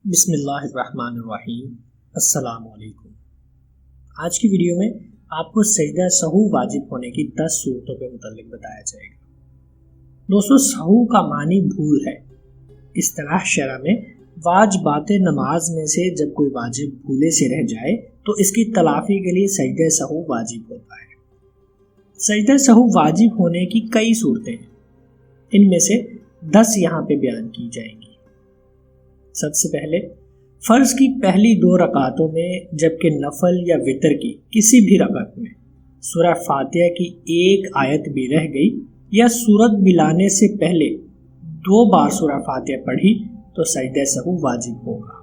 بسم اللہ الرحمن الرحیم۔ السلام علیکم۔ آج کی ویڈیو میں آپ کو سجدہ سہو واجب ہونے کی 10 صورتوں کے متعلق بتایا جائے گا۔ دوستو، سہو کا معنی بھول ہے۔ اصطلاح شرع میں واجبات نماز میں سے جب کوئی واجب بھولے سے رہ جائے تو اس کی تلافی کے لیے سجدہ سہو واجب ہوتا ہے۔ سجدہ سہو واجب ہونے کی کئی صورتیں ہیں، ان میں سے 10 یہاں پہ بیان کی جائیں گی۔ سب سے پہلے فرض کی پہلی 2 رکعتوں میں جبکہ نفل یا وتر کی کسی بھی رکعت میں سورہ فاتحہ کی ایک آیت بھی رہ گئی یا سورت ملانے سے پہلے 2 بار سورہ فاتحہ پڑھی تو سجدہ سہو واجب ہوگا۔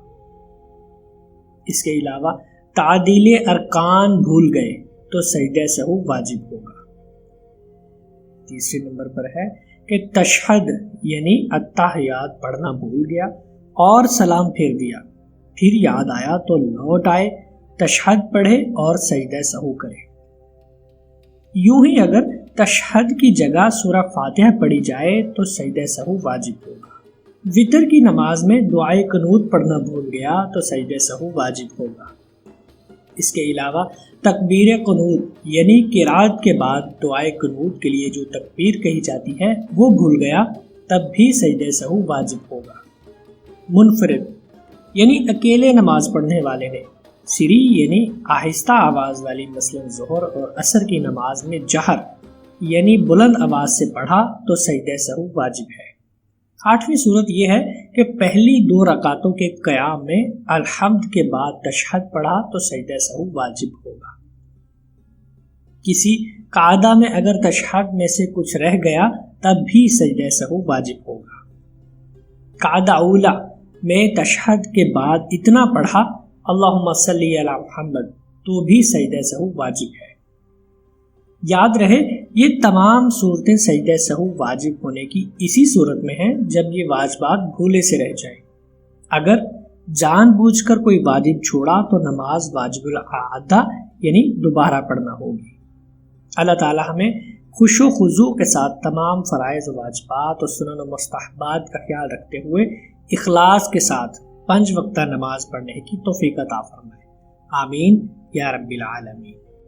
اس کے علاوہ تعدیل ارکان بھول گئے تو سجدہ سہو واجب ہوگا۔ تیسرے نمبر پر ہے کہ تشہد یعنی التحیات پڑھنا بھول گیا اور سلام پھیر دیا، پھر یاد آیا تو لوٹ آئے، تشہد پڑھے اور سجدہ سہو کرے۔ یوں ہی اگر تشہد کی جگہ سورہ فاتحہ پڑھی جائے تو سجدہ سہو واجب ہوگا۔ وتر کی نماز میں دعائے قنوت پڑھنا بھول گیا تو سجدہ سہو واجب ہوگا۔ اس کے علاوہ تکبیر قنوت یعنی قرات کے بعد دعائے قنوت کے لیے جو تکبیر کہی جاتی ہے وہ بھول گیا، تب بھی سجدہ سہو واجب ہوگا۔ منفرد یعنی اکیلے نماز پڑھنے والے نے سری یعنی آہستہ آواز والی مثلا ظہر اور عصر کی نماز میں جہر یعنی بلند آواز سے پڑھا تو سجدہ سہو واجب ہے۔ 8ویں صورت یہ ہے کہ پہلی 2 رکعتوں کے قیام میں الحمد کے بعد تشہد پڑھا تو سجدہ سہو واجب ہوگا۔ کسی قاعدہ میں اگر تشہد میں سے کچھ رہ گیا تب بھی سجدہ سہو واجب ہوگا۔ قاعدہ اولا میں تشہد کے بعد اتنا پڑھا اللہم صلی علی محمد تو بھی سجدہ سہو واجب ہے۔ یاد رہے یہ تمام صورتیں سجدہ سہو واجب ہونے کی اسی صورت میں ہیں جب یہ واجبات بھولے سے رہ جائیں۔ اگر جان بوجھ کر کوئی واجب چھوڑا تو نماز واجب الاعادہ یعنی دوبارہ پڑھنا ہوگی۔ اللہ تعالی ہمیں خوش و خضوع کے ساتھ تمام فرائض و واجبات اور سنن و مستحبات کا خیال رکھتے ہوئے اخلاص کے ساتھ 5 وقتہ نماز پڑھنے کی توفیق عطا فرمائے۔ آمین یا رب العالمین۔